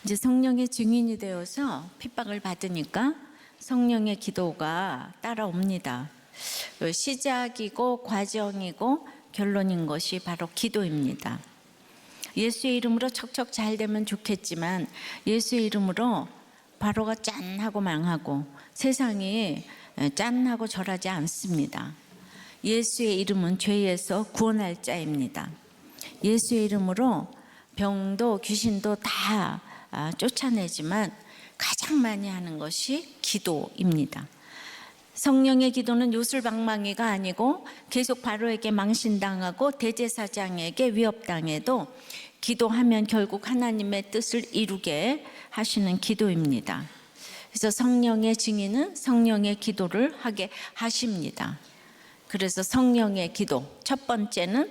이제 성령의 증인이 되어서 핍박을 받으니까 성령의 기도가 따라옵니다. 시작이고 과정이고 결론인 것이 바로 기도입니다. 예수의 이름으로 척척 잘 되면 좋겠지만 예수의 이름으로 바로가 짠하고 망하고 세상이 짠하고 절하지 않습니다. 예수의 이름은 죄에서 구원할 자입니다. 예수의 이름으로 병도 귀신도 다 쫓아내지만 가장 많이 하는 것이 기도입니다. 성령의 기도는 요술방망이가 아니고 계속 바로에게 망신당하고 대제사장에게 위협당해도 기도하면 결국 하나님의 뜻을 이루게 하시는 기도입니다. 그래서 성령의 증인은 성령의 기도를 하게 하십니다. 그래서 성령의 기도 첫 번째는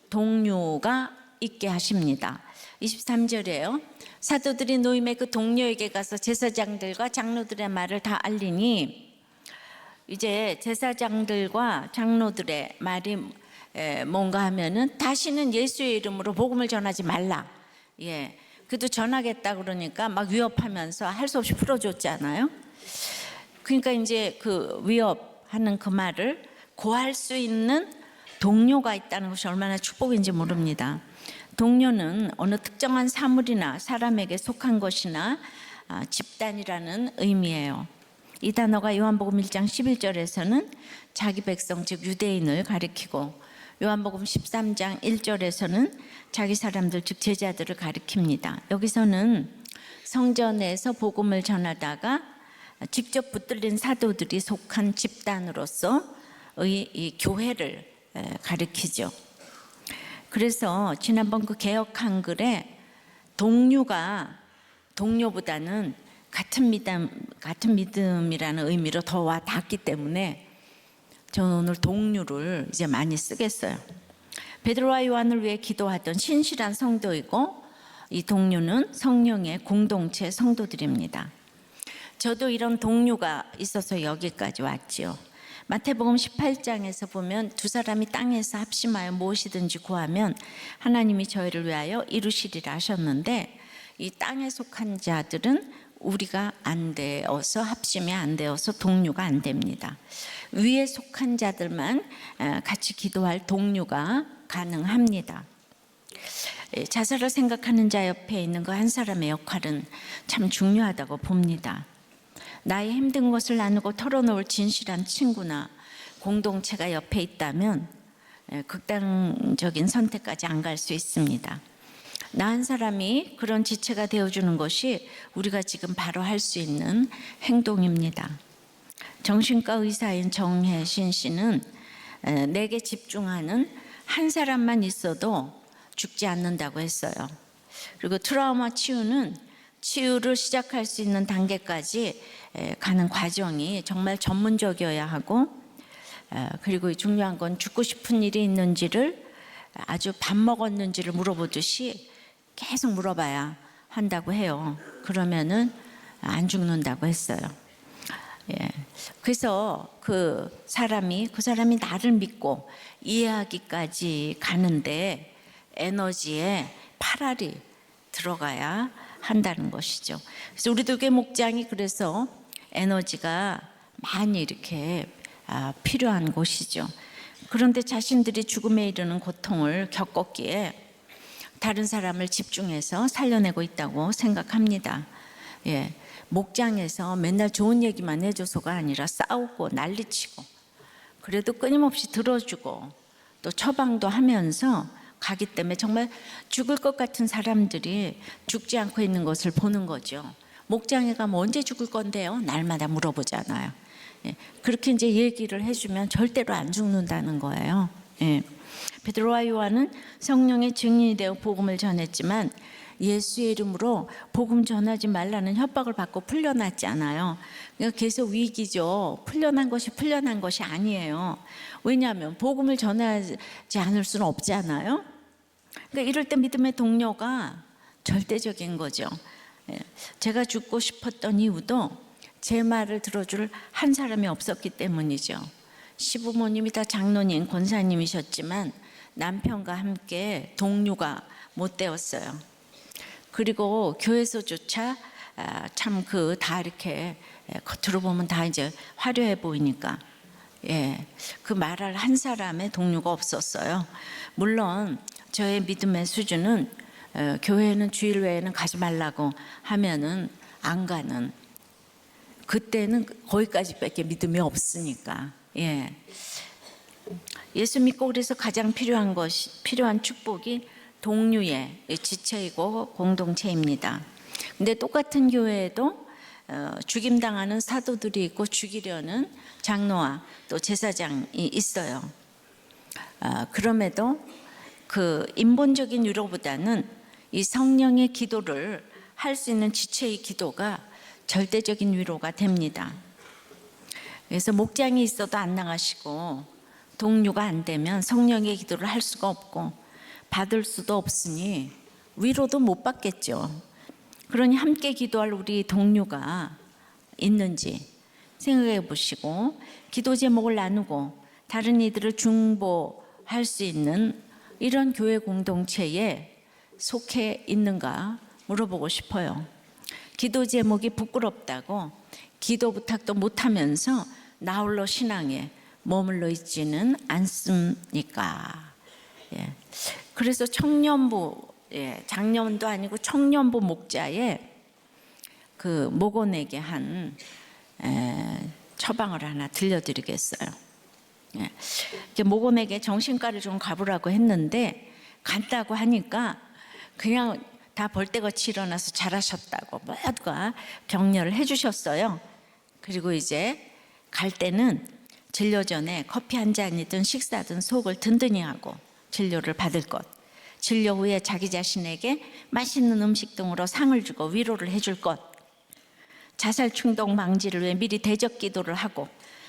동료가 있게 하십니다. 23절에요. 사도들이 노임의 그 동료에게 가서 제사장들과 장로들의 말을 다 알리니, 이제 제사장들과 장로들의 말이 뭔가 하면은 다시는 예수의 이름으로 복음을 전하지 말라. 그래도 전하겠다 그러니까 막 위협하면서 할 수 없이 풀어줬잖아요. 그러니까 이제 그 위협하는 그 말을 고할 수 있는 동료가 있다는 것이 얼마나 축복인지 모릅니다. 동료는 어느 특정한 사물이나 사람에게 속한 것이나 집단이라는 의미예요. 이 단어가 요한복음 1장 11절에서는 자기 백성 즉 유대인을 가리키고 요한복음 13장 1절에서는 자기 사람들 즉 제자들을 가리킵니다. 여기서는 성전에서 복음을 전하다가 직접 붙들린 사도들이 속한 집단으로서 이 교회를 가리키죠. 그래서 지난번 그 개역 한글에 동료보다는 같은 믿음이라는 의미로 더 와 닿기 때문에 저는 오늘 동료를 이제 많이 쓰겠어요. 베드로와 요한을 위해 기도하던 신실한 성도이고 이 동료는 성령의 공동체 성도들입니다. 저도 이런 동료가 있어서 여기까지 왔지요. 마태복음 18장에서 보면 두 사람이 땅에서 합심하여 무엇이든지 구하면 하나님이 저희를 위하여 이루시리라 하셨는데, 이 땅에 속한 자들은 우리가 안 되어서 합심이 안 되어서 동료가 안 됩니다. 위에 속한 자들만 같이 기도할 동료가 가능합니다. 자살을 생각하는 자 옆에 있는 그 한 사람의 역할은 참 중요하다고 봅니다. 나의 힘든 것을 나누고 털어놓을 진실한 친구나 공동체가 옆에 있다면 극단적인 선택까지 안 갈 수 있습니다. 나 한 사람이 그런 지체가 되어주는 것이 우리가 지금 바로 할 수 있는 행동입니다. 정신과 의사인 정혜신 씨는 내게 집중하는 한 사람만 있어도 죽지 않는다고 했어요. 그리고 트라우마 치유를 시작할 수 있는 단계까지 가는 과정이 정말 전문적이어야 하고, 그리고 중요한 건 죽고 싶은 일이 있는지를 아주 밥 먹었는지를 물어보듯이 계속 물어봐야 한다고 해요. 그러면은 안 죽는다고 했어요. 그래서 그 사람이 나를 믿고 이해하기까지 가는데 에너지에 8알이 들어가야 한다는 것이죠. 그래서 우리도 교회 목장이 그래서 에너지가 많이 이렇게 필요한 곳이죠. 그런데 자신들이 죽음에 이르는 고통을 겪었기에 다른 사람을 집중해서 살려내고 있다고 생각합니다. 목장에서 맨날 좋은 얘기만 해줘서가 아니라 싸우고 난리치고, 그래도 끊임없이 들어주고 또 처방도 하면서 가기 때문에 정말 죽을 것 같은 사람들이 죽지 않고 있는 것을 보는 거죠. 목장에 가면 언제 죽을 건데요? 날마다 물어보잖아요. 그렇게 이제 얘기를 해주면 절대로 안 죽는다는 거예요. 베드로와 요한은 성령의 증인이 되어 복음을 전했지만 예수의 이름으로 복음 전하지 말라는 협박을 받고 풀려났지 않아요. 그러니까 계속 위기죠. 풀려난 것이 아니에요. 왜냐하면 복음을 전하지 않을 수는 없잖아요. 그러니까 이럴 때 믿음의 동료가 절대적인 거죠. 제가 죽고 싶었던 이유도 제 말을 들어줄 한 사람이 없었기 때문이죠. 시부모님이 다 장로님, 권사님이셨지만 남편과 함께 동료가 못 되었어요. 그리고 교회에서조차 참 그 다 이렇게 겉으로 보면 다 이제 화려해 보이니까 그 말할 한 사람의 동료가 없었어요. 물론 저의 믿음의 수준은 교회는 주일 외에는 가지 말라고 하면은 안 가는, 그때는 거기까지밖에 믿음이 없으니까. 예수 믿고 그래서 가장 필요한 축복이 동료의 지체이고 공동체입니다. 근데 똑같은 교회에도 죽임당하는 사도들이 있고 죽이려는 장로와 또 제사장이 있어요. 그럼에도 그 인본적인 위로보다는 이 성령의 기도를 할 수 있는 지체의 기도가 절대적인 위로가 됩니다. 그래서 목장이 있어도 안 나가시고 동료가 안 되면 성령의 기도를 할 수가 없고 받을 수도 없으니 위로도 못 받겠죠. 그러니 함께 기도할 우리 동료가 있는지 생각해 보시고 기도 제목을 나누고 다른 이들을 중보할 수 있는 이런 교회 공동체에 속해 있는가 물어보고 싶어요. 기도 제목이 부끄럽다고 기도 부탁도 못하면서 나 홀로 신앙에 머물러 있지는 않습니까? 그래서 청년부, 장년도 아니고 청년부 목자의 그 목원에게 한 처방을 하나 들려드리겠어요. 목원에게 정신과를 좀 가보라고 했는데 간다고 하니까 그냥 다 벌떼같이 일어나서 잘하셨다고 모두가 격려를 해주셨어요. 그리고 이제 갈 때는 진료 전에 커피 한 잔이든 식사든 속을 든든히 하고 진료를 받을 것, 진료 후에 자기 자신에게 맛있는 음식 등으로 상을 주고 위로를 해줄 것, 자살 충동 방지를 위해 미리 대적 기도를 하고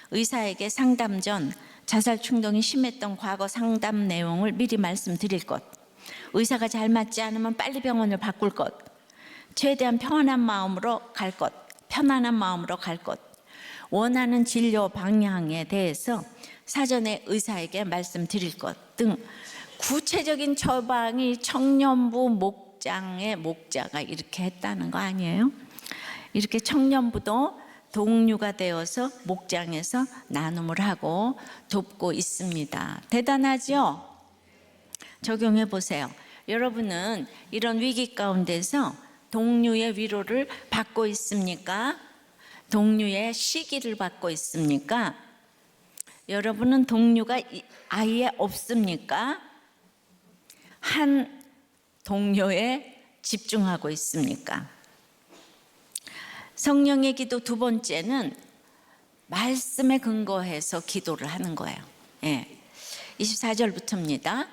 의사에게 상담 전 자살 충동이 심했던 과거 상담 내용을 미리 말씀드릴 것, 의사가 잘 맞지 않으면 빨리 병원을 바꿀 것, 최대한 편안한 마음으로 갈 것, 원하는 진료 방향에 대해서 사전에 의사에게 말씀드릴 것 등 구체적인 처방이 청년부 목장의 목자가 이렇게 했다는 거 아니에요? 이렇게 청년부도 동료가 되어서 목장에서 나눔을 하고 돕고 있습니다. 대단하죠? 적용해 보세요. 여러분은 이런 위기 가운데서 동료의 위로를 받고 있습니까? 동료의 시기를 받고 있습니까? 여러분은 동료가 아예 없습니까? 한 동료에 집중하고 있습니까? 성령의 기도 두 번째는 말씀에 근거해서 기도를 하는 거예요. 24절부터입니다.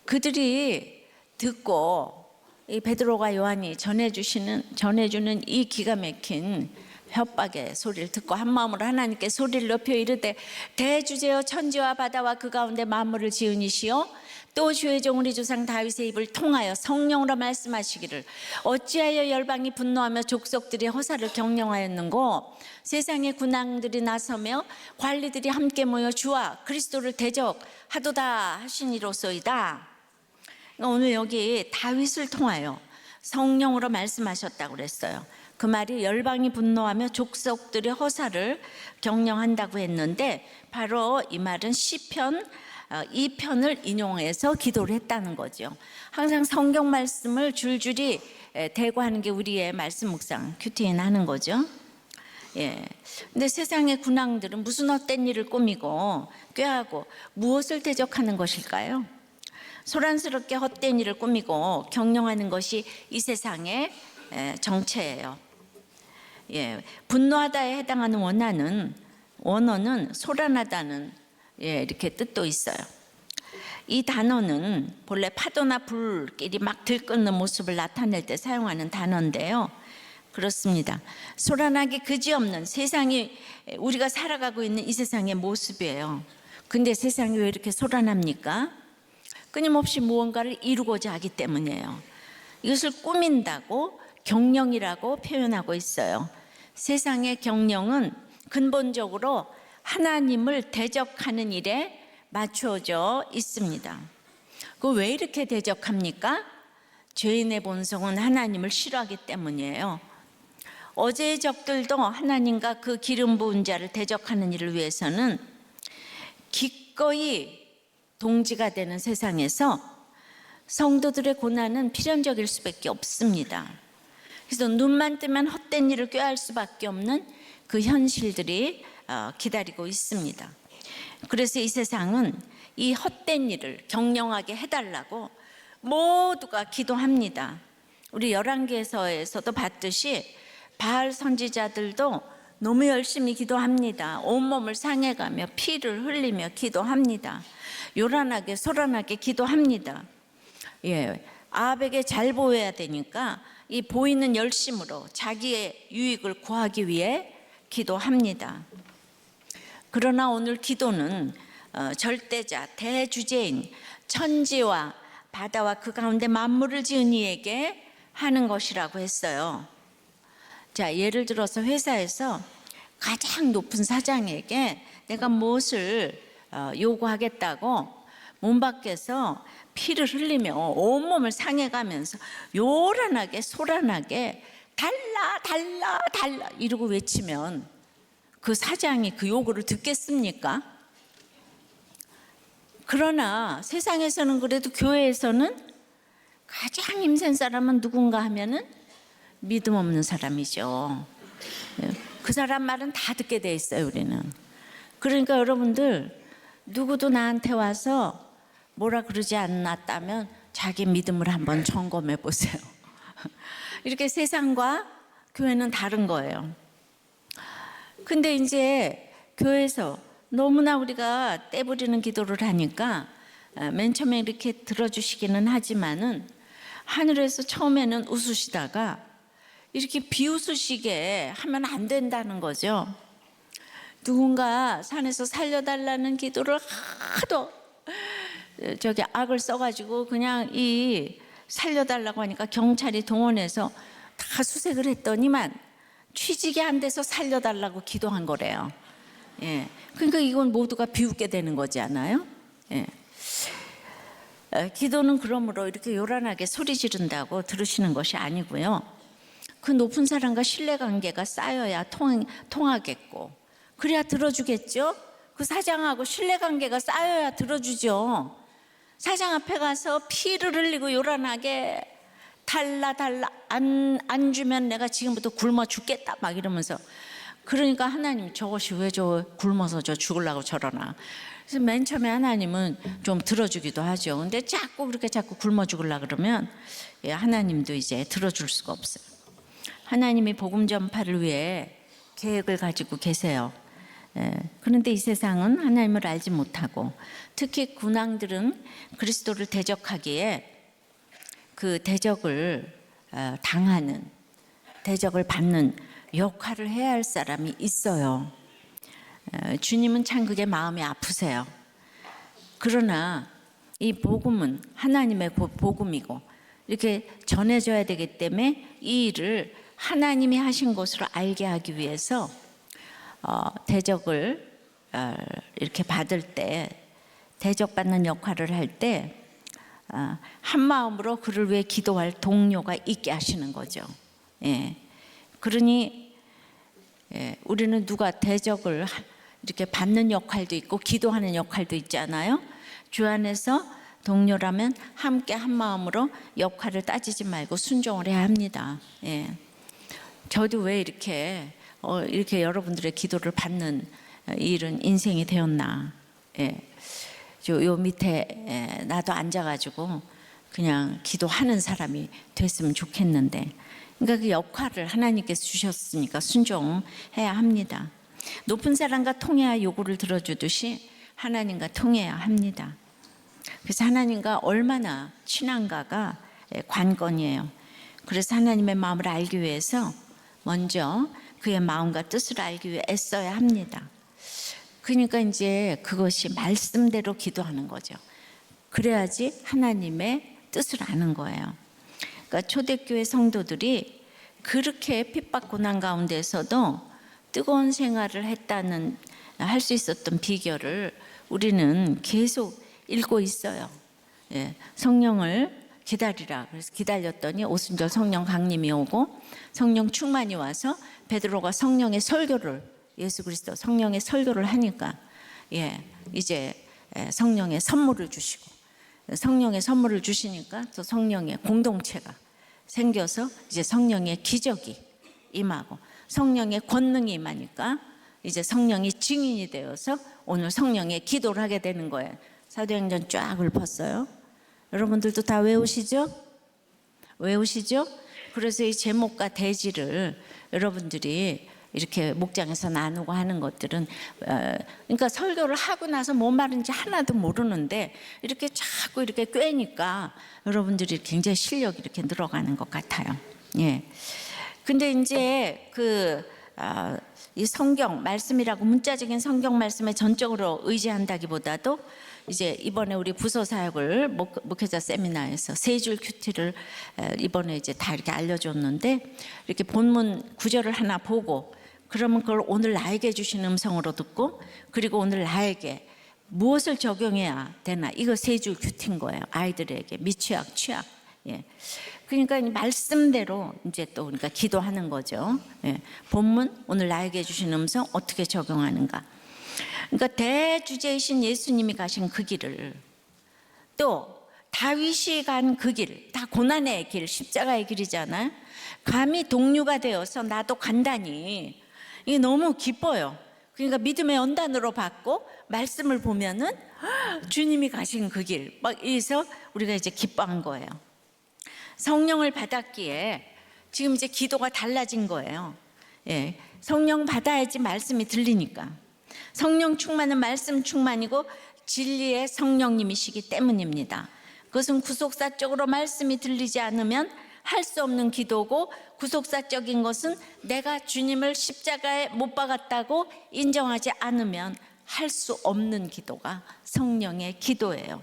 그들이 듣고 이 베드로가 요한이 전해주는 이 기가 막힌 협박의 소리를 듣고 한 마음으로 하나님께 소리를 높여 이르되 대주제여 천지와 바다와 그 가운데 만물을 지으니시오 또 주의 종 우리 조상 다윗의 입을 통하여 성령으로 말씀하시기를 어찌하여 열방이 분노하며 족속들이 허사를 경영하였는고 세상의 군왕들이 나서며 관리들이 함께 모여 주와 그리스도를 대적하도다 하시니로소이다. 오늘 여기 다윗을 통하여 성령으로 말씀하셨다고 그랬어요. 그 말이 열방이 분노하며 족속들의 허사를 경영한다고 했는데 바로 이 말은 시편 2편을 인용해서 기도를 했다는 거죠. 항상 성경 말씀을 줄줄이 대고하는 게 우리의 말씀 묵상 큐티인 하는 거죠. 근데 세상의 군왕들은 무슨 헛된 일을 꾸미고 꾀하고 무엇을 대적하는 것일까요? 소란스럽게 헛된 일을 꾸미고 경영하는 것이 이 세상의 정체예요. 분노하다에 해당하는 원어는 소란하다는 이렇게 뜻도 있어요. 이 단어는 본래 파도나 불길이 막 들끓는 모습을 나타낼 때 사용하는 단어인데요. 그렇습니다. 소란하기 그지없는 세상이 우리가 살아가고 있는 이 세상의 모습이에요. 근데 세상이 왜 이렇게 소란합니까? 끊임없이 무언가를 이루고자 하기 때문이에요. 이것을 꾸민다고 경영이라고 표현하고 있어요. 세상의 경영은 근본적으로 하나님을 대적하는 일에 맞추어져 있습니다. 그 왜 이렇게 대적합니까? 죄인의 본성은 하나님을 싫어하기 때문이에요. 어제의 적들도 하나님과 그 기름 부은 자를 대적하는 일을 위해서는 기꺼이 동지가 되는 세상에서 성도들의 고난은 필연적일 수밖에 없습니다. 그래서 눈만 뜨면 헛된 일을 꾀할 수밖에 없는 그 현실들이 기다리고 있습니다. 그래서 이 세상은 이 헛된 일을 경영하게 해달라고 모두가 기도합니다. 우리 열왕기서에서도 봤듯이 바알 선지자들도 너무 열심히 기도합니다. 온몸을 상해가며 피를 흘리며 기도합니다. 요란하게 소란하게 기도합니다. 아합에게 잘 보여야 되니까 이 보이는 열심으로 자기의 유익을 구하기 위해 기도합니다. 그러나 오늘 기도는 절대자, 대주제인 천지와 바다와 그 가운데 만물을 지은 이에게 하는 것이라고 했어요. 자, 예를 들어서 회사에서 가장 높은 사장에게 내가 무엇을 요구하겠다고 문 밖에서 피를 흘리며 온몸을 상해가면서 요란하게 소란하게 달라 달라 달라 이러고 외치면 그 사장이 그 요구를 듣겠습니까? 그러나 세상에서는 그래도 교회에서는 가장 힘센 사람은 누군가 하면은 믿음 없는 사람이죠. 그 사람 말은 다 듣게 돼 있어요, 우리는. 그러니까 여러분들 누구도 나한테 와서 뭐라 그러지 않았다면 자기 믿음을 한번 점검해 보세요. 이렇게 세상과 교회는 다른 거예요. 근데 이제 교회에서 너무나 우리가 떼부리는 기도를 하니까 맨 처음에 이렇게 들어주시기는 하지만은 하늘에서 처음에는 웃으시다가 이렇게 비웃으시게 하면 안 된다는 거죠. 누군가 산에서 살려달라는 기도를 하도 저기 악을 써가지고 그냥 이 살려달라고 하니까 경찰이 동원해서 다 수색을 했더니만 취직이 안 돼서 살려달라고 기도한 거래요. 그러니까 이건 모두가 비웃게 되는 거지 않아요? 기도는 그러므로 이렇게 요란하게 소리 지른다고 들으시는 것이 아니고요. 그 높은 사람과 신뢰관계가 쌓여야 통하겠고 그래야 들어주겠죠. 그 사장하고 신뢰관계가 쌓여야 들어주죠. 사장 앞에 가서 피를 흘리고 요란하게 달라 안 주면 내가 지금부터 굶어 죽겠다 막 이러면서, 그러니까 하나님 저것이 왜 저 굶어서 저 죽으려고 저러나. 그래서 맨 처음에 하나님은 좀 들어주기도 하죠. 근데 자꾸 그렇게 자꾸 굶어 죽으려고 그러면 하나님도 이제 들어줄 수가 없어요. 하나님이 복음 전파를 위해 계획을 가지고 계세요. 그런데 이 세상은 하나님을 알지 못하고 특히 군왕들은 그리스도를 대적하기에 그 대적을 당하는, 대적을 받는 역할을 해야 할 사람이 있어요. 주님은 참 그게 마음이 아프세요. 그러나 이 복음은 하나님의 복음이고 이렇게 전해져야 되기 때문에 이 일을 하나님이 하신 것으로 알게 하기 위해서 대적을 이렇게 받을 때, 대적받는 역할을 할 때 한 마음으로 그를 위해 기도할 동료가 있게 하시는 거죠. 그러니 우리는 누가 대적을 이렇게 받는 역할도 있고 기도하는 역할도 있잖아요. 주 안에서 동료라면 함께 한 마음으로 역할을 따지지 말고 순종을 해야 합니다. 저도 왜 이렇게 여러분들의 기도를 받는 일은 인생이 되었나. 요 밑에 나도 앉아가지고 그냥 기도하는 사람이 됐으면 좋겠는데, 그러니까 그 역할을 하나님께서 주셨으니까 순종해야 합니다. 높은 사람과 통해야 요구를 들어주듯이 하나님과 통해야 합니다. 그래서 하나님과 얼마나 친한가가 관건이에요. 그래서 하나님의 마음을 알기 위해서 먼저 그의 마음과 뜻을 알기 위해 애써야 합니다. 그러니까 이제 그것이 말씀대로 기도하는 거죠. 그래야지 하나님의 뜻을 아는 거예요. 그러니까 초대교회 성도들이 그렇게 핍박 고난 가운데서도 뜨거운 생활을 했다는, 할 수 있었던 비결을 우리는 계속 읽고 있어요. 성령을 기다리라. 그래서 기다렸더니 오순절 성령 강림이 오고 성령 충만이 와서 베드로가 성령의 설교를, 예수 그리스도 성령의 설교를 하니까 이제 성령의 선물을 주시고, 성령의 선물을 주시니까 또 성령의 공동체가 생겨서 이제 성령의 기적이 임하고 성령의 권능이 임하니까 이제 성령이 증인이 되어서 오늘 성령의 기도를 하게 되는 거예요. 사도행전 쫙 읊었어요. 여러분들도 다 외우시죠? 외우시죠? 그래서 이 제목과 대지를 여러분들이 이렇게 목장에서 나누고 하는 것들은 그러니까 설교를 하고 나서 뭔 말인지 하나도 모르는데 이렇게 자꾸 이렇게 꿰니까 여러분들이 굉장히 실력이 이렇게 늘어가는 것 같아요. 예. 근데 이제 이 성경 말씀이라고 문자적인 성경 말씀에 전적으로 의지한다기보다도 이제 이번에 우리 부서 사역을 목회자 세미나에서 세 줄 큐티를 이번에 이제 다 이렇게 알려줬는데, 이렇게 본문 구절을 하나 보고 그러면 그걸 오늘 나에게 주신 음성으로 듣고, 그리고 오늘 나에게 무엇을 적용해야 되나, 이거 세 줄 큐티인 거예요. 아이들에게 미취학, 취학. 예. 그러니까 말씀대로 이제 또 우리가 기도하는 거죠. 예. 본문 오늘 나에게 주신 음성 어떻게 적용하는가. 그러니까 대주제이신 예수님이 가신 그 길을, 또 다윗이 간 그 길, 다 고난의 길, 십자가의 길이잖아요. 감히 동료가 되어서 나도 간다니 이게 너무 기뻐요. 그러니까 믿음의 연단으로 받고 말씀을 보면은 주님이 가신 그 길, 막 이래서 우리가 이제 기뻐한 거예요. 성령을 받았기에 지금 이제 기도가 달라진 거예요. 예, 성령 받아야지 말씀이 들리니까. 성령 충만은 말씀 충만이고 진리의 성령님이시기 때문입니다. 그것은 구속사적으로 말씀이 들리지 않으면 할 수 없는 기도고, 구속사적인 것은 내가 주님을 십자가에 못 박았다고 인정하지 않으면 할 수 없는 기도가 성령의 기도예요.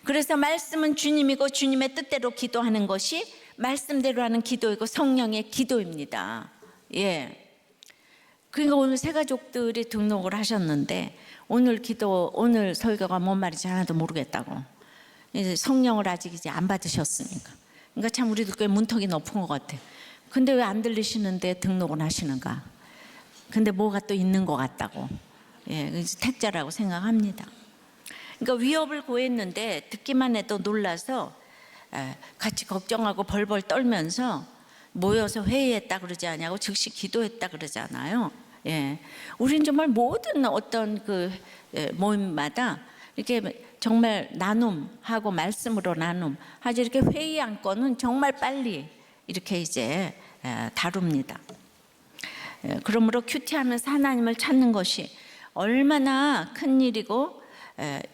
그래서 말씀은 주님이고 주님의 뜻대로 기도하는 것이 말씀대로 하는 기도이고 성령의 기도입니다. 예. 그러니까 오늘 새 가족들이 등록을 하셨는데 오늘 설교가 뭔 말인지 하나도 모르겠다고. 이제 성령을 아직 이제 안 받으셨으니까. 그러니까 참 우리도 꽤 문턱이 높은 것 같아. 근데 왜 안 들리시는데 등록을 하시는가? 근데 뭐가 또 있는 것 같다고. 예, 택자라고 생각합니다. 그러니까 위협을 고했는데 듣기만 해도 놀라서 같이 걱정하고 벌벌 떨면서 모여서 회의했다 그러지 않냐고, 즉시 기도했다 그러잖아요. 예, 우린 정말 모든 어떤 그 모임마다 이렇게 정말 나눔하고 말씀으로 나눔 하지, 이렇게 회의 안건은 정말 빨리 이렇게 이제 다룹니다. 그러므로 큐티하면서 하나님을 찾는 것이 얼마나 큰 일이고,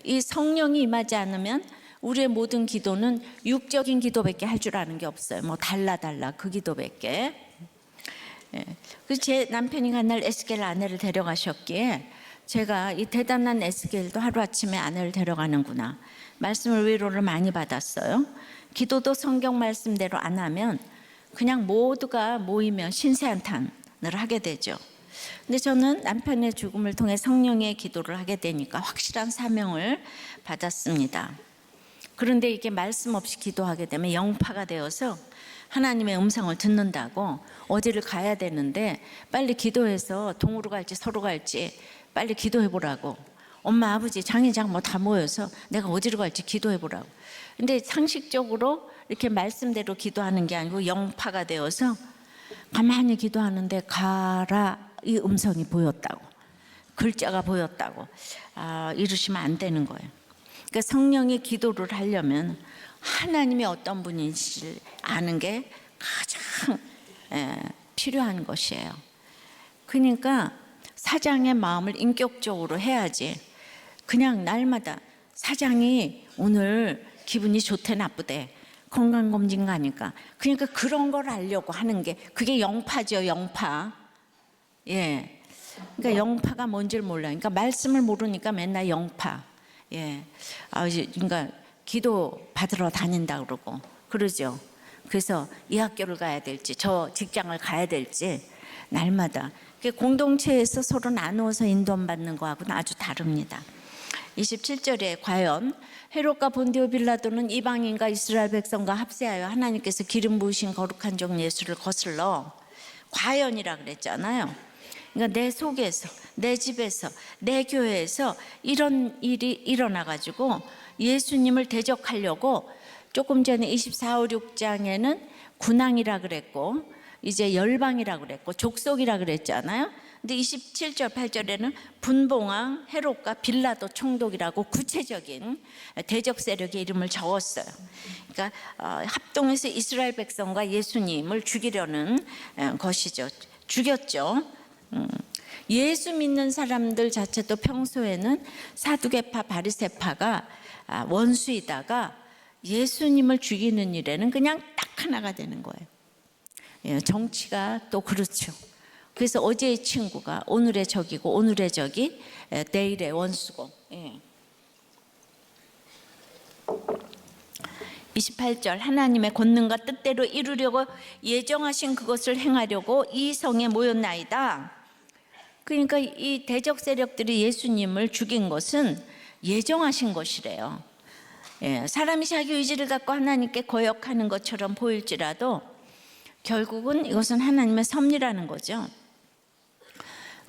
이 성령이 임하지 않으면 우리의 모든 기도는 육적인 기도밖에 할 줄 아는 게 없어요. 뭐 달라 그 기도밖에. 그래서 제 남편이 간 날 에스겔 아내를 데려가셨기에 제가 이 대단한 에스겔도 하루아침에 아내를 데려가는구나, 말씀을 위로를 많이 받았어요. 기도도 성경 말씀대로 안 하면 그냥 모두가 모이면 신세한탄을 하게 되죠. 근데 저는 남편의 죽음을 통해 성령의 기도를 하게 되니까 확실한 사명을 받았습니다. 그런데 이게 말씀 없이 기도하게 되면 영파가 되어서 하나님의 음성을 듣는다고 어디를 가야 되는데 빨리 기도해서 동으로 갈지 서로 갈지 빨리 기도해 보라고. 엄마 아버지 장인장 뭐 다 모여서 내가 어디로 갈지 기도해 보라고. 근데 상식적으로 이렇게 말씀대로 기도하는 게 아니고 영파가 되어서 가만히 기도하는데 가라 이 음성이 보였다고, 글자가 보였다고. 이러시면 안 되는 거예요. 그러니까 성령의 기도를 하려면 하나님이 어떤 분인지 아는 게 가장 필요한 것이에요. 그러니까 사장의 마음을 인격적으로 해야지 그냥 날마다 사장이 오늘 기분이 좋대 나쁘대 건강검진 가니까 그러니까 그런 걸 알려고 하는 게 그게 영파죠. 영파. 예. 그러니까 영파가 뭔지를 몰라요. 그러니까 말씀을 모르니까 맨날 영파. 예. 그러니까 기도 받으러 다닌다 그러고 그러죠. 그래서 이 학교를 가야 될지 저 직장을 가야 될지 날마다 공동체에서 서로 나누어서 인도받는 거하고는 아주 다릅니다. 27절에 과연 헤롯과 본디오 빌라도는 이방인과 이스라엘 백성과 합세하여 하나님께서 기름 부으신 거룩한 종 예수를 거슬러 과연이라 그랬잖아요. 그러니까 내 속에서, 내 집에서, 내 교회에서 이런 일이 일어나 가지고 예수님을 대적하려고 조금 전에 24, 5, 6장에는 군왕이라 그랬고 이제 열방이라 그랬고 족속이라 그랬잖아요. 근데 27절, 8절에는 분봉왕 헤롯과 빌라도 총독이라고 구체적인 대적 세력의 이름을 적었어요. 그러니까 합동해서 이스라엘 백성과 예수님을 죽이려는 것이죠. 죽였죠. 예수 믿는 사람들 자체도 평소에는 사두개파, 바리새파가 원수이다가 예수님을 죽이는 일에는 그냥 딱 하나가 되는 거예요. 정치가 또 그렇죠. 그래서 어제의 친구가 오늘의 적이고 오늘의 적이 내일의 원수고. 28절 하나님의 권능과 뜻대로 이루려고 예정하신 그것을 행하려고 이 성에 모였나이다. 그러니까 이 대적 세력들이 예수님을 죽인 것은 예정하신 것이래요. 사람이 자기 의지를 갖고 하나님께 거역하는 것처럼 보일지라도 결국은 이것은 하나님의 섭리라는 거죠.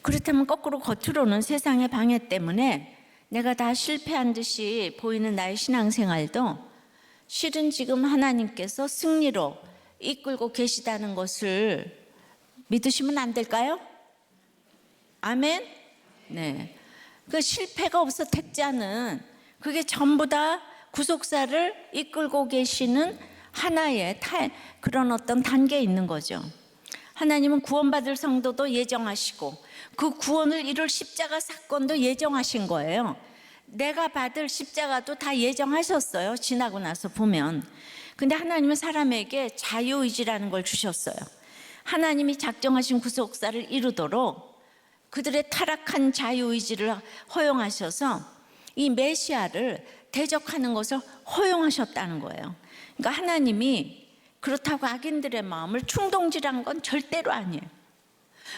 그렇다면 거꾸로 겉으로는 세상의 방해 때문에 내가 다 실패한 듯이 보이는 나의 신앙생활도 실은 지금 하나님께서 승리로 이끌고 계시다는 것을 믿으시면 안 될까요? 아멘? 네. 그 실패가 없어 택자는 그게 전부 다 구속사를 이끌고 계시는 하나의 그런 어떤 단계에 있는 거죠. 하나님은 구원받을 성도도 예정하시고 그 구원을 이룰 십자가 사건도 예정하신 거예요. 내가 받을 십자가도 다 예정하셨어요. 지나고 나서 보면. 근데 하나님은 사람에게 자유의지라는 걸 주셨어요. 하나님이 작정하신 구속사를 이루도록 그들의 타락한 자유의지를 허용하셔서 이 메시아를 대적하는 것을 허용하셨다는 거예요. 그러니까 하나님이 그렇다고 악인들의 마음을 충동질한 건 절대로 아니에요.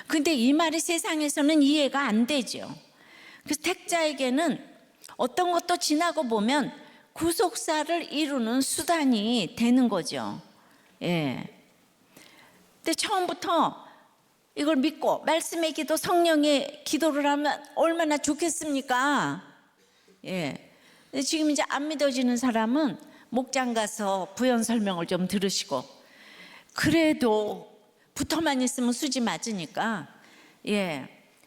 근데 이 말이 세상에서는 이해가 안 되죠. 그래서 택자에게는 어떤 것도 지나고 보면 구속사를 이루는 수단이 되는 거죠. 근데 처음부터 이걸 믿고 말씀의 기도, 성령의 기도를 하면 얼마나 좋겠습니까? 근데 지금 이제 안 믿어지는 사람은 목장 가서 부연 설명을 좀 들으시고, 그래도 붙어만 있으면 수지 맞으니까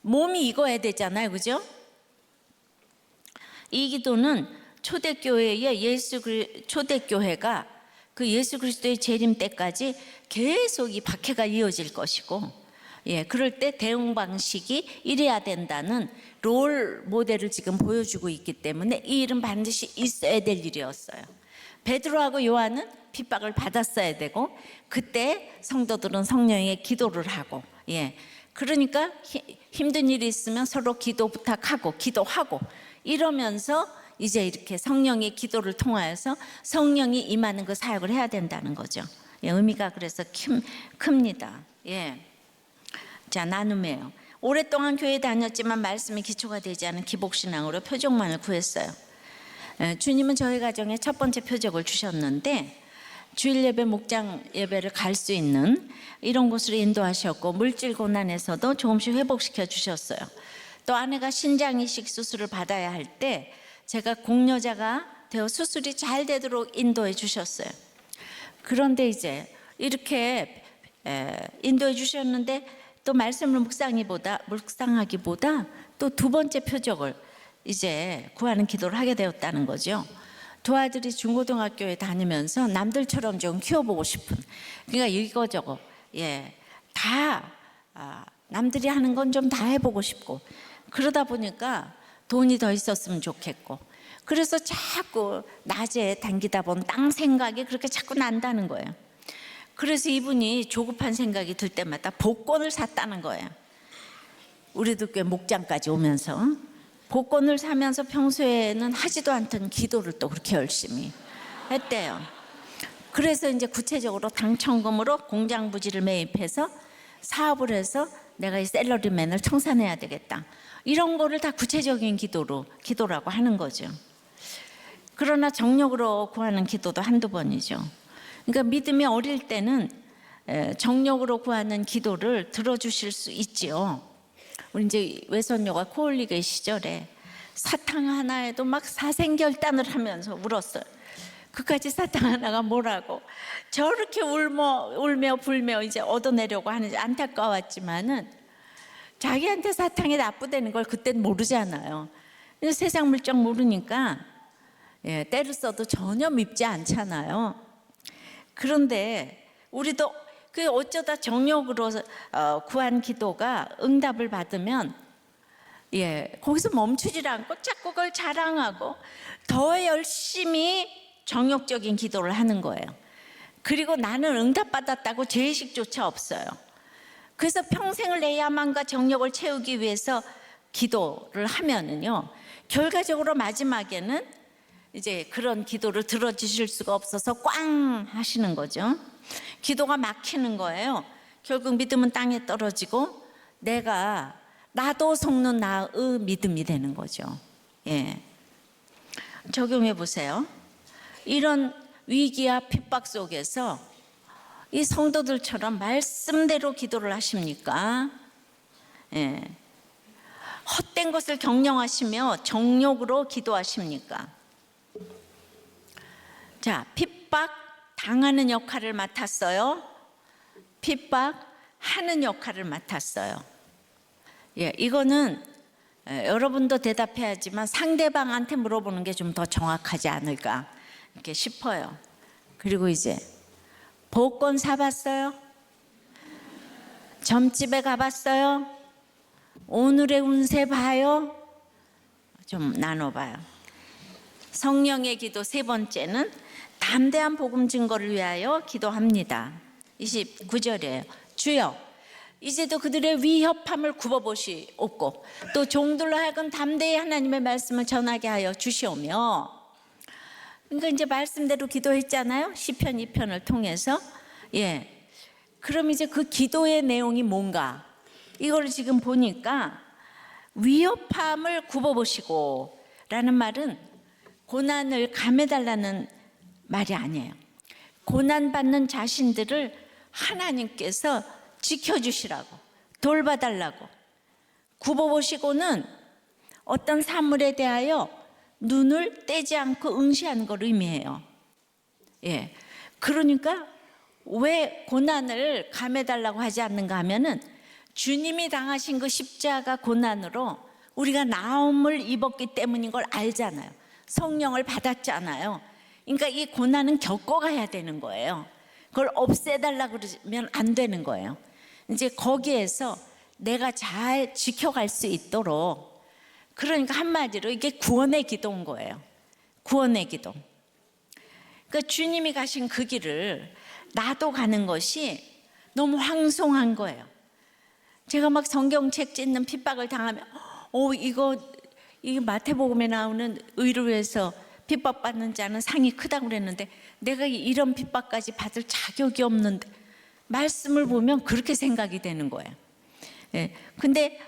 몸이 익어야 되잖아요, 그죠? 이 기도는 초대교회의 초대교회가 그 예수 그리스도의 재림 때까지 계속 이 박해가 이어질 것이고, 그럴 때 대응 방식이 이래야 된다는 롤 모델을 지금 보여주고 있기 때문에 이 일은 반드시 있어야 될 일이었어요. 베드로하고 요한은 핍박을 받았어야 되고, 그때 성도들은 성령의 기도를 하고, 그러니까 힘든 일이 있으면 서로 기도 부탁하고 기도하고 이러면서 이제 이렇게 성령의 기도를 통하여서 성령이 임하는 그 사역을 해야 된다는 거죠. 의미가 그래서 큽니다. 자, 나눔이에요. 오랫동안 교회 다녔지만 말씀이 기초가 되지 않은 기복신앙으로 표적만을 구했어요. 주님은 저희 가정에 첫 번째 표적을 주셨는데 주일 예배, 목장 예배를 갈 수 있는 이런 곳으로 인도하셨고, 물질 고난에서도 조금씩 회복시켜 주셨어요. 또 아내가 신장 이식 수술을 받아야 할 때 제가 공여자가 되어 수술이 잘 되도록 인도해 주셨어요. 그런데 이제 이렇게 인도해 주셨는데 또 말씀을 묵상하기보다 또 두 번째 표적을 이제 구하는 기도를 하게 되었다는 거죠. 두 아들이 중고등학교에 다니면서 남들처럼 좀 키워보고 싶은, 그러니까 이거저거 다 남들이 하는 건 좀 다 해보고 싶고, 그러다 보니까 돈이 더 있었으면 좋겠고, 그래서 자꾸 낮에 당기다 보면 땅 생각이 그렇게 자꾸 난다는 거예요. 그래서 이분이 조급한 생각이 들 때마다 복권을 샀다는 거예요. 우리도 꽤 목장까지 오면서 복권을 사면서 평소에는 하지도 않던 기도를 또 그렇게 열심히 했대요. 그래서 이제 구체적으로 당첨금으로 공장 부지를 매입해서 사업을 해서 내가 이 샐러리맨을 청산해야 되겠다. 이런 거를 다 구체적인 기도라고 하는 거죠. 그러나 정력으로 구하는 기도도 한두 번이죠. 그러니까 믿음이 어릴 때는 정력으로 구하는 기도를 들어주실 수 있지요. 우리 이제 외손녀가 코 올리기 시절에 사탕 하나에도 막 사생결단을 하면서 울었어요. 그까지 사탕 하나가 뭐라고 저렇게 울며 불며 이제 얻어내려고 하는지 안타까웠지만은 자기한테 사탕이 나쁘다는 걸 그땐 모르잖아요. 세상 물정 모르니까 때를 써도 전혀 밉지 않잖아요. 그런데 우리도 그 어쩌다 정력으로 구한 기도가 응답을 받으면 거기서 멈추질 않고 자꾸 그걸 자랑하고 더 열심히 정욕적인 기도를 하는 거예요. 그리고 나는 응답받았다고 죄의식조차 없어요. 그래서 평생을 내 야망과 정욕을 채우기 위해서 기도를 하면은요, 결과적으로 마지막에는 이제 그런 기도를 들어주실 수가 없어서 꽝 하시는 거죠. 기도가 막히는 거예요. 결국 믿음은 땅에 떨어지고 나도 속는 나의 믿음이 되는 거죠. 적용해 보세요. 이런 위기와 핍박 속에서 이 성도들처럼 말씀대로 기도를 하십니까? 헛된 것을 경영하시며 정욕으로 기도하십니까? 자, 핍박 당하는 역할을 맡았어요. 핍박하는 역할을 맡았어요. 이거는 여러분도 대답해야지만 상대방한테 물어보는 게 좀 더 정확하지 않을까 이렇게 싶어요. 그리고 이제 복권 사봤어요? 점집에 가봤어요? 오늘의 운세 봐요? 좀 나눠봐요. 성령의 기도 세 번째는 담대한 복음 증거를 위하여 기도합니다. 29절이에요. 주여 이제도 그들의 위협함을 굽어보시옵고 또 종들로 하여금 담대히 하나님의 말씀을 전하게 하여 주시오며. 그러니까 이제 말씀대로 기도했잖아요. 시편 2편을 통해서. 그럼 이제 그 기도의 내용이 뭔가? 이걸 지금 보니까 위협함을 굽어보시고 라는 말은 고난을 감해달라는 말이 아니에요. 고난받는 자신들을 하나님께서 지켜주시라고, 돌봐달라고. 굽어보시고는 어떤 사물에 대하여 눈을 떼지 않고 응시하는 걸 의미해요. 그러니까 왜 고난을 감해달라고 하지 않는가 하면은 주님이 당하신 그 십자가 고난으로 우리가 나음을 입었기 때문인 걸 알잖아요. 성령을 받았잖아요. 그러니까 이 고난은 겪어가야 되는 거예요. 그걸 없애달라고 그러면 안 되는 거예요. 이제 거기에서 내가 잘 지켜갈 수 있도록, 그러니까 한마디로 이게 구원의 기도인 거예요. 구원의 기도. 그러니까 주님이 가신 그 길을 나도 가는 것이 너무 황송한 거예요. 제가 막 성경책 찢는 핍박을 당하면 이게 마태복음에 나오는 의를 위해서 핍박받는 자는 상이 크다고 그랬는데 내가 이런 핍박까지 받을 자격이 없는데, 말씀을 보면 그렇게 생각이 되는 거예요. 근데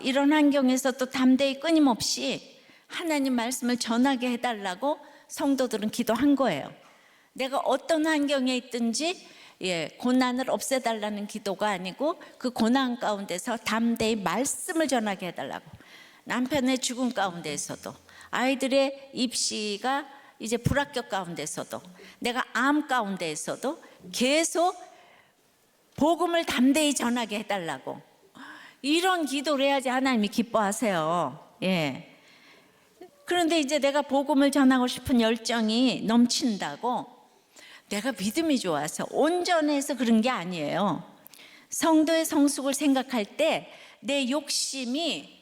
이런 환경에서 또 담대히 끊임없이 하나님 말씀을 전하게 해달라고 성도들은 기도한 거예요. 내가 어떤 환경에 있든지 고난을 없애달라는 기도가 아니고 그 고난 가운데서 담대히 말씀을 전하게 해달라고. 남편의 죽음 가운데서도, 아이들의 입시가 이제 불합격 가운데서도, 내가 암 가운데서도 계속 복음을 담대히 전하게 해달라고. 이런 기도를 해야지 하나님이 기뻐하세요. 그런데 이제 내가 복음을 전하고 싶은 열정이 넘친다고 내가 믿음이 좋아서 온전해서 그런 게 아니에요. 성도의 성숙을 생각할 때 내 욕심이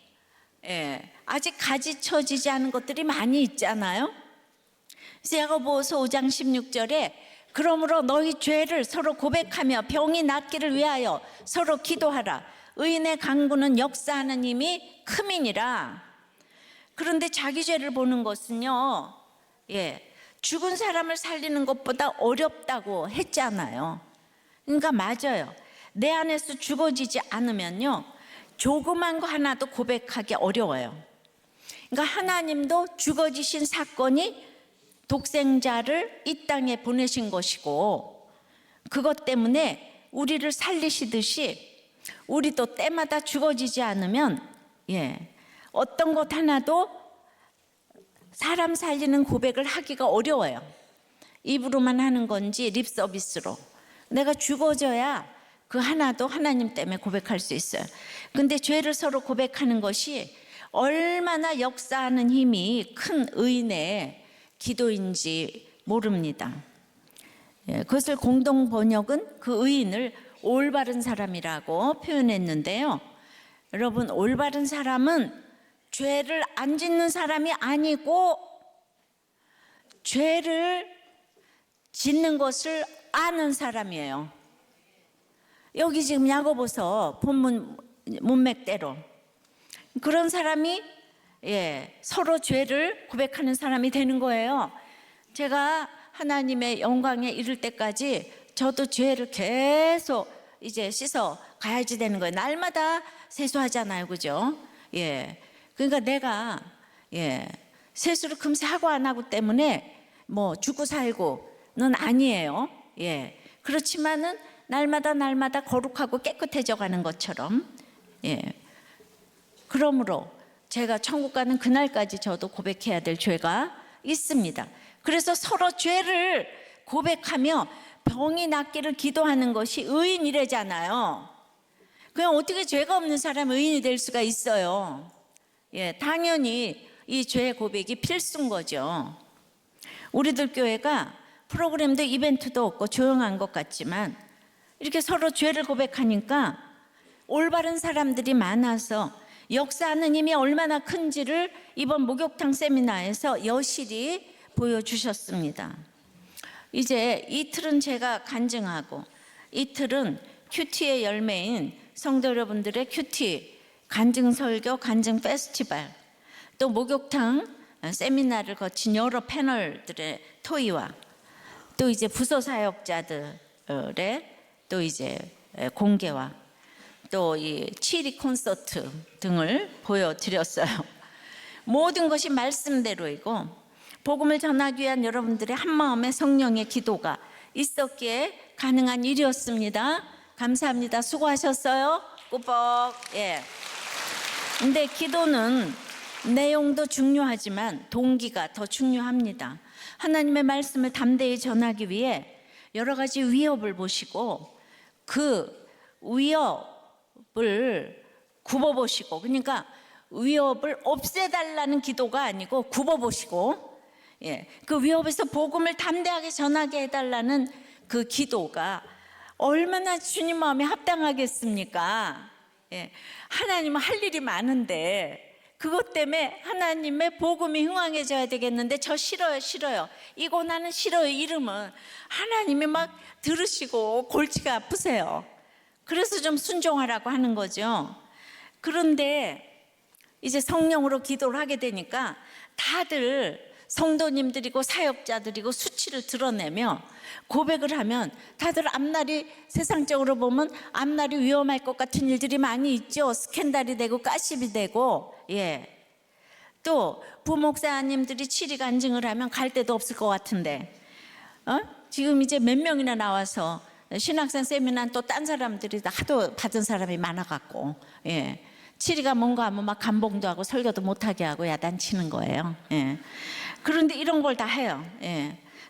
아직 가지쳐지지 않은 것들이 많이 있잖아요. 야고보서 5장 16절에 그러므로 너희 죄를 서로 고백하며 병이 낫기를 위하여 서로 기도하라. 의인의 간구는 역사하는 힘이 큼이니라. 그런데 자기 죄를 보는 것은요, 죽은 사람을 살리는 것보다 어렵다고 했잖아요. 그러니까 맞아요. 내 안에서 죽어지지 않으면요, 조그만 거 하나도 고백하기 어려워요. 그러니까 하나님도 죽어지신 사건이 독생자를 이 땅에 보내신 것이고, 그것 때문에 우리를 살리시듯이 우리도 때마다 죽어지지 않으면 어떤 것 하나도 사람 살리는 고백을 하기가 어려워요. 입으로만 하는 건지 립 서비스로. 내가 죽어져야 그 하나도 하나님 때문에 고백할 수 있어요. 근데 죄를 서로 고백하는 것이 얼마나 역사하는 힘이 큰 의인의 기도인지 모릅니다. 그것을 공동 번역은 그 의인을 올바른 사람이라고 표현했는데요. 여러분, 올바른 사람은 죄를 안 짓는 사람이 아니고 죄를 짓는 것을 아는 사람이에요. 여기 지금 야고보서 본문 문맥대로 그런 사람이 서로 죄를 고백하는 사람이 되는 거예요. 제가 하나님의 영광에 이를 때까지 저도 죄를 계속 이제 씻어 가야지 되는 거예요. 날마다 세수하잖아요, 그죠? 그러니까 내가 세수를 금세 하고 안 하고 때문에 뭐 죽고 살고는 아니에요. 그렇지만은 날마다 거룩하고 깨끗해져 가는 것처럼 그러므로 제가 천국 가는 그날까지 저도 고백해야 될 죄가 있습니다. 그래서 서로 죄를 고백하며 병이 낫기를 기도하는 것이 의인이래잖아요. 그냥 어떻게 죄가 없는 사람이 의인이 될 수가 있어요. 당연히 이 죄 고백이 필수인 거죠. 우리들 교회가 프로그램도 이벤트도 없고 조용한 것 같지만 이렇게 서로 죄를 고백하니까 올바른 사람들이 많아서 역사하는 힘이 얼마나 큰지를 이번 목욕탕 세미나에서 여실히 보여주셨습니다. 이제 이틀은 제가 간증하고 이틀은 큐티의 열매인 성도 여러분들의 큐티 간증 설교, 간증 페스티벌, 또 목욕탕 세미나를 거친 여러 패널들의 토의와 또 이제 부서 사역자들의 또 이제 공개와 또 이 치리 콘서트 등을 보여드렸어요. 모든 것이 말씀대로이고 복음을 전하기 위한 여러분들의 한마음의 성령의 기도가 있었기에 가능한 일이었습니다. 감사합니다. 수고하셨어요. 꾸벅. 근데 기도는 내용도 중요하지만 동기가 더 중요합니다. 하나님의 말씀을 담대히 전하기 위해 여러 가지 위협을 보시고 그 위협을 굽어보시고, 그러니까 위협을 없애달라는 기도가 아니고 굽어보시고 그 위협에서 복음을 담대하게 전하게 해달라는 그 기도가 얼마나 주님 마음에 합당하겠습니까? 하나님은 할 일이 많은데 그것 때문에 하나님의 복음이 흥왕해져야 되겠는데 저 싫어요. 이거 나는 싫어요. 이름은 하나님이 막 들으시고 골치가 아프세요. 그래서 좀 순종하라고 하는 거죠. 그런데 이제 성령으로 기도를 하게 되니까 다들 성도님들이고 사역자들이고 수치를 드러내며 고백을 하면 다들 앞날이 세상적으로 보면 앞날이 위험할 것 같은 일들이 많이 있죠. 스캔들이 되고 가십이 되고 또 부목사님들이 치리 간증을 하면 갈 데도 없을 것 같은데 지금 이제 몇 명이나 나와서 신학생 세미나는 또 딴 사람들이 다 하도 받은 사람이 많아갖고 치리가 뭔가 하면 막 감봉도 하고 설교도 못하게 하고 야단치는 거예요. 그런데 이런 걸 다 해요.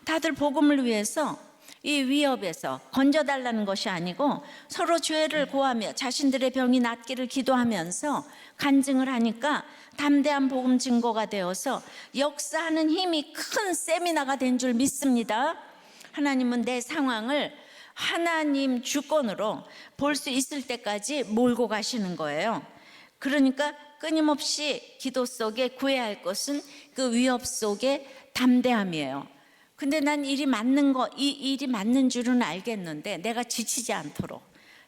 다들 복음을 위해서 이 위협에서 건져달라는 것이 아니고 서로 죄를 고하며 자신들의 병이 낫기를 기도하면서 간증을 하니까 담대한 복음 증거가 되어서 역사하는 힘이 큰 세미나가 된 줄 믿습니다. 하나님은 내 상황을 하나님 주권으로 볼 수 있을 때까지 몰고 가시는 거예요. 그러니까 끊임없이 기도 속에 구해야 할 것은 그 위협 속에 담대함이에요. 근데 난 이 일이 맞는 줄은 알겠는데 내가 지치지 않도록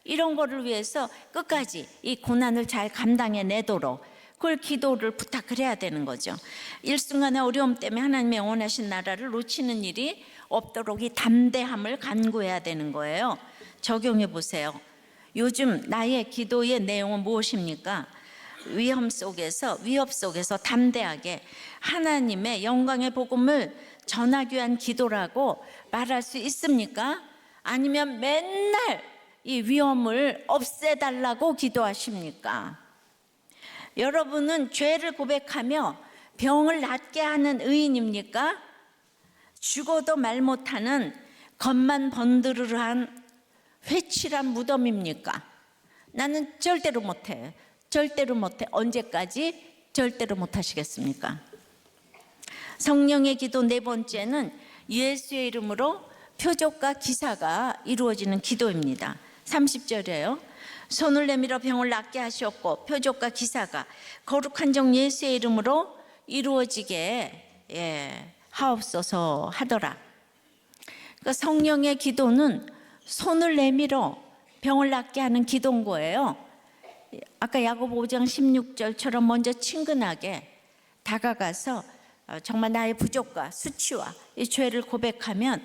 이런 거를 위해서 끝까지 이 고난을 잘 감당해 내도록 그걸 기도를 부탁을 해야 되는 거죠. 일순간의 어려움 때문에 하나님의 원하신 나라를 놓치는 일이 없도록 이 담대함을 간구해야 되는 거예요. 적용해 보세요. 요즘 나의 기도의 내용은 무엇입니까? 위험 속에서, 위협 속에서 담대하게 하나님의 영광의 복음을 전하기 위한 기도라고 말할 수 있습니까? 아니면 맨날 이 위험을 없애달라고 기도하십니까? 여러분은 죄를 고백하며 병을 낫게 하는 의인입니까? 죽어도 말 못하는 겉만 번드르르한 회칠한 무덤입니까? 나는 절대로 못해. 절대로 못해. 언제까지 절대로 못하시겠습니까? 성령의 기도 네 번째는 예수의 이름으로 표적과 기사가 이루어지는 기도입니다. 30절이에요. 손을 내밀어 병을 낫게 하셨고 표적과 기사가 거룩한 종 예수의 이름으로 이루어지게 하옵소서 하더라. 그러니까 성령의 기도는 손을 내밀어 병을 낫게 하는 기도인 거예요. 아까 야고보 5장 16절처럼 먼저 친근하게 다가가서 정말 나의 부족과 수치와 이 죄를 고백하면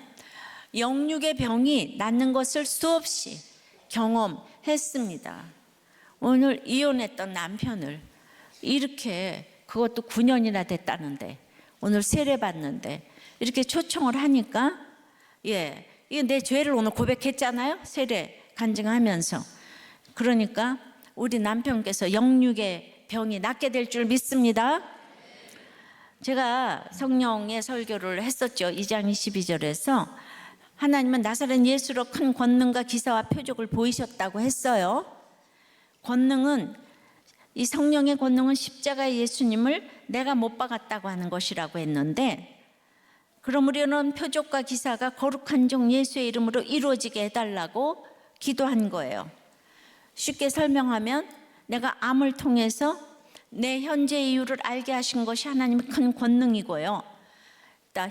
영육의 병이 낫는 것을 수없이 경험했습니다. 오늘 이혼했던 남편을 이렇게, 그것도 9년이나 됐다는데, 오늘 세례받는데 이렇게 초청을 하니까 이게 내 죄를 오늘 고백했잖아요. 세례 간증하면서. 그러니까 우리 남편께서 영육의 병이 낫게 될 줄 믿습니다. 제가 성령의 설교를 했었죠. 2장 22절에서 하나님은 나사렛 예수로 큰 권능과 기사와 표적을 보이셨다고 했어요. 권능은, 이 성령의 권능은 십자가의 예수님을 내가 못 박았다고 하는 것이라고 했는데, 그럼 우리는 표적과 기사가 거룩한 종 예수의 이름으로 이루어지게 해달라고 기도한 거예요. 쉽게 설명하면 내가 암을 통해서 내 현재 이유를 알게 하신 것이 하나님의 큰 권능이고요.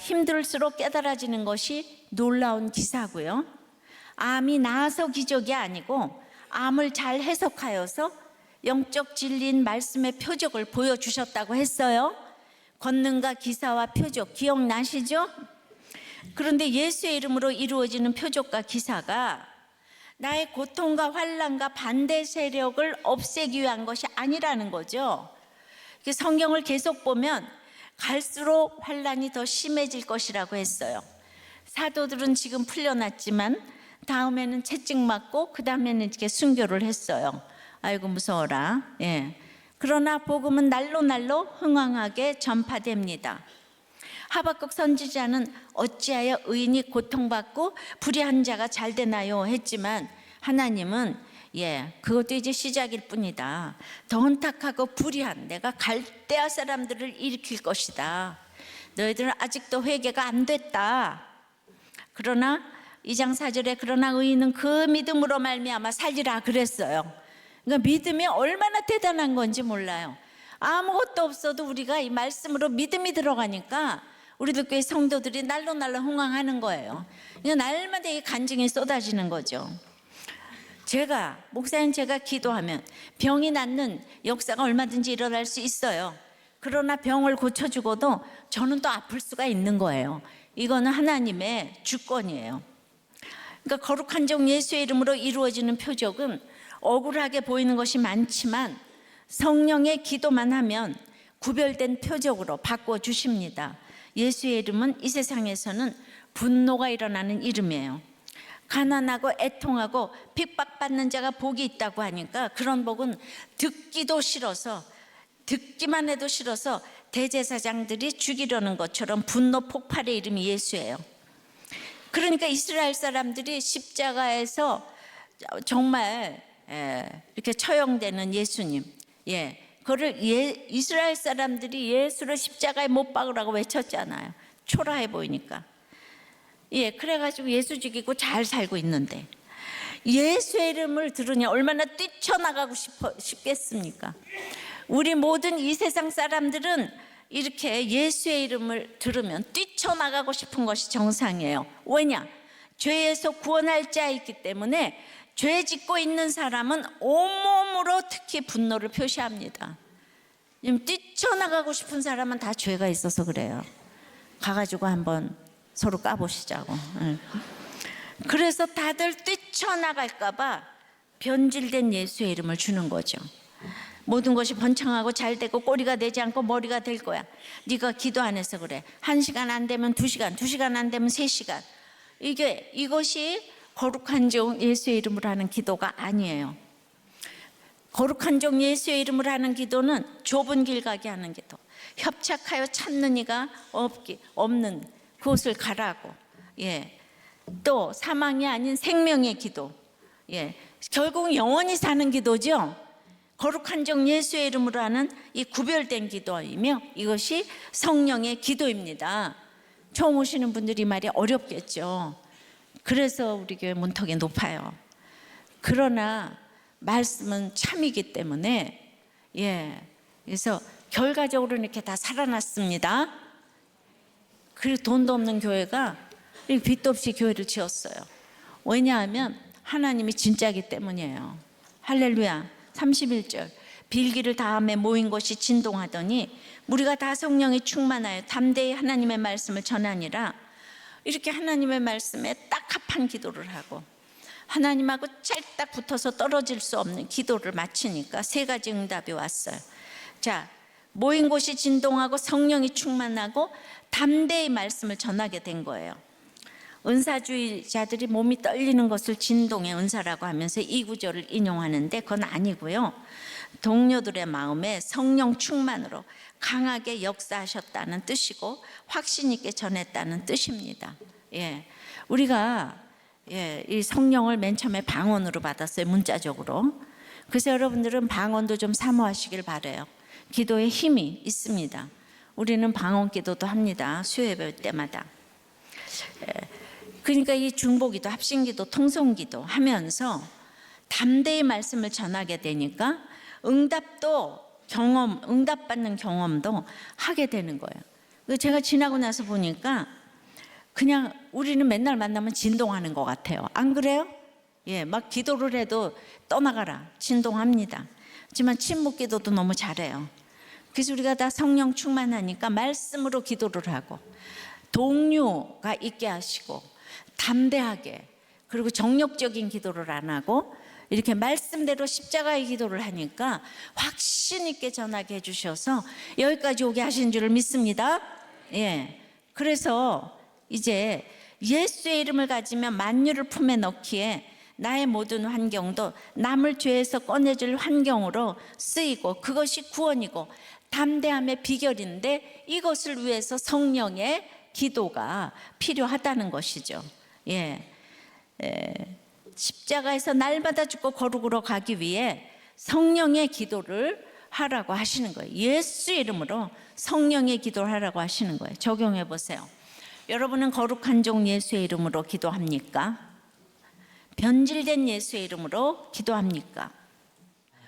힘들수록 깨달아지는 것이 놀라운 기사고요. 암이 나아서 기적이 아니고 암을 잘 해석하여서 영적 진리인 말씀의 표적을 보여주셨다고 했어요. 권능과 기사와 표적 기억나시죠? 그런데 예수의 이름으로 이루어지는 표적과 기사가 나의 고통과 환난과 반대 세력을 없애기 위한 것이 아니라는 거죠. 성경을 계속 보면 갈수록 환난이 더 심해질 것이라고 했어요. 사도들은 지금 풀려났지만 다음에는 채찍맞고 그 다음에는 이렇게 순교를 했어요. 아이고 무서워라. 그러나 복음은 날로 날로 흥왕하게 전파됩니다. 하박국 선지자는 어찌하여 의인이 고통받고 불의한 자가 잘 되나요 했지만, 하나님은 그것도 이제 시작일 뿐이다. 더 혼탁하고 불의한 내가 갈대아 사람들을 일으킬 것이다. 너희들은 아직도 회개가 안 됐다. 그러나 2장 4절에 그러나 의인은 그 믿음으로 말미암아 살리라 그랬어요. 그러니까 믿음이 얼마나 대단한 건지 몰라요. 아무것도 없어도 우리가 이 말씀으로 믿음이 들어가니까 우리들 교회 성도들이 날로 날로 흥왕하는 거예요. 그러니까 날마다 이 간증이 쏟아지는 거죠. 목사님 제가 기도하면 병이 낫는 역사가 얼마든지 일어날 수 있어요. 그러나 병을 고쳐주고도 저는 또 아플 수가 있는 거예요. 이거는 하나님의 주권이에요. 그러니까 거룩한 종 예수의 이름으로 이루어지는 표적은 억울하게 보이는 것이 많지만 성령의 기도만 하면 구별된 표적으로 바꿔주십니다. 예수의 이름은 이 세상에서는 분노가 일어나는 이름이에요. 가난하고 애통하고 핍박받는 자가 복이 있다고 하니까 그런 복은 듣기도 싫어서, 듣기만 해도 싫어서 대제사장들이 죽이려는 것처럼 분노 폭발의 이름이 예수예요. 그러니까 이스라엘 사람들이 십자가에서 정말 이렇게 처형되는 예수님, 그거를 이스라엘 사람들이 예수를 십자가에 못 박으라고 외쳤잖아요. 초라해 보이니까. 그래가지고 예수 죽이고 잘 살고 있는데 예수의 이름을 들으니 얼마나 뛰쳐나가고 싶겠습니까? 우리 모든 이 세상 사람들은 이렇게 예수의 이름을 들으면 뛰쳐나가고 싶은 것이 정상이에요. 왜냐? 죄에서 구원할 자 있기 때문에 죄 짓고 있는 사람은 온몸으로 특히 분노를 표시합니다. 뛰쳐나가고 싶은 사람은 다 죄가 있어서 그래요. 가가지고 한번 서로 까보시자고. 그래서 다들 뛰쳐나갈까 봐 변질된 예수의 이름을 주는 거죠. 모든 것이 번창하고 잘 되고 꼬리가 되지 않고 머리가 될 거야. 네가 기도 안 해서 그래. 1시간 안 되면 2시간, 2시간 안 되면 3시간. 이것이 거룩한 종 예수의 이름으로 하는 기도가 아니에요. 거룩한 종 예수의 이름으로 하는 기도는 좁은 길 가게 하는 기도. 협착하여 찾는 이가 없는 그곳을 가라고. 또 사망이 아닌 생명의 기도. 결국 영원히 사는 기도죠. 거룩한 종 예수의 이름으로 하는 이 구별된 기도이며 이것이 성령의 기도입니다. 처음 오시는 분들이 말이 어렵겠죠. 그래서 우리 교회 문턱이 높아요. 그러나 말씀은 참이기 때문에 그래서 결과적으로 이렇게 다 살아났습니다. 그리고 돈도 없는 교회가 빚도 없이 교회를 지었어요. 왜냐하면 하나님이 진짜이기 때문이에요. 할렐루야. 31절 빌기를 다함에 모인 것이 진동하더니 우리가 다 성령이 충만하여 담대히 하나님의 말씀을 전하니라. 이렇게 하나님의 말씀에 딱 합한 기도를 하고 하나님하고 찰딱 붙어서 떨어질 수 없는 기도를 마치니까 3가지 응답이 왔어요. 자, 모인 곳이 진동하고 성령이 충만하고 담대히 말씀을 전하게 된 거예요. 은사주의자들이 몸이 떨리는 것을 진동의 은사라고 하면서 이 구절을 인용하는데 그건 아니고요. 동료들의 마음에 성령 충만으로 강하게 역사하셨다는 뜻이고 확신 있게 전했다는 뜻입니다. 우리가 이 성령을 맨 처음에 방언으로 받았어요. 문자적으로. 그래서 여러분들은 방언도 좀 사모하시길 바라요. 기도에 힘이 있습니다. 우리는 방언 기도도 합니다. 수요예배 때마다. 그러니까 이 중보기도, 합심기도, 통성기도 하면서 담대히 말씀을 전하게 되니까 응답받는 경험도 하게 되는 거예요. 제가 지나고 나서 보니까 그냥 우리는 맨날 만나면 진동하는 것 같아요. 안 그래요? 막 기도를 해도 떠나가라 진동합니다. 하지만 침묵기도도 너무 잘해요. 그래서 우리가 다 성령 충만하니까 말씀으로 기도를 하고 동료가 있게 하시고 담대하게 그리고 정력적인 기도를 안 하고 이렇게 말씀대로 십자가의 기도를 하니까 확신 있게 전하게 해주셔서 여기까지 오게 하신 줄을 믿습니다. 그래서 이제 예수의 이름을 가지면 만유를 품에 넣기에 나의 모든 환경도 남을 죄에서 꺼내줄 환경으로 쓰이고 그것이 구원이고 담대함의 비결인데 이것을 위해서 성령의 기도가 필요하다는 것이죠. 십자가에서 날마다 죽고 거룩으로 가기 위해 성령의 기도를 하라고 하시는 거예요. 예수 이름으로 성령의 기도를 하라고 하시는 거예요. 적용해 보세요. 여러분은 거룩한 종 예수의 이름으로 기도합니까? 변질된 예수의 이름으로 기도합니까?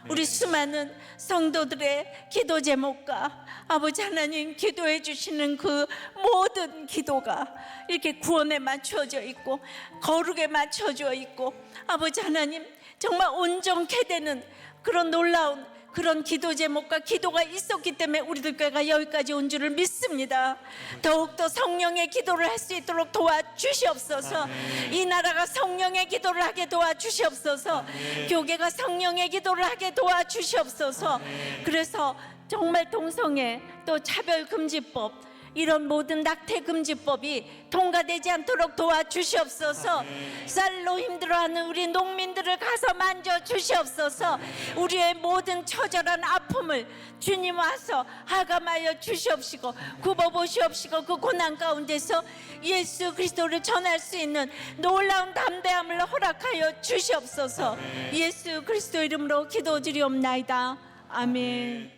우리 수많은 성도들의 기도 제목과 아버지 하나님 기도해 주시는 그 모든 기도가 이렇게 구원에 맞춰져 있고 거룩에 맞춰져 있고 아버지 하나님 정말 온전케 되는 그런 놀라운 그런 기도 제목과 기도가 있었기 때문에 우리들 교회가 여기까지 온 줄을 믿습니다. 더욱더 성령의 기도를 할 수 있도록 도와주시옵소서. 이 나라가 성령의 기도를 하게 도와주시옵소서. 교계가 성령의 기도를 하게 도와주시옵소서. 그래서 정말 동성애 또 차별금지법 이런 모든 낙태금지법이 통과되지 않도록 도와주시옵소서. 쌀로 힘들어하는 우리 농민들을 가서 만져주시옵소서. 우리의 모든 처절한 아픔을 주님 와서 하감하여 주시옵시고 굽어보시옵시고 그 고난 가운데서 예수 그리스도를 전할 수 있는 놀라운 담대함을 허락하여 주시옵소서. 예수 그리스도 이름으로 기도드리옵나이다. 아멘.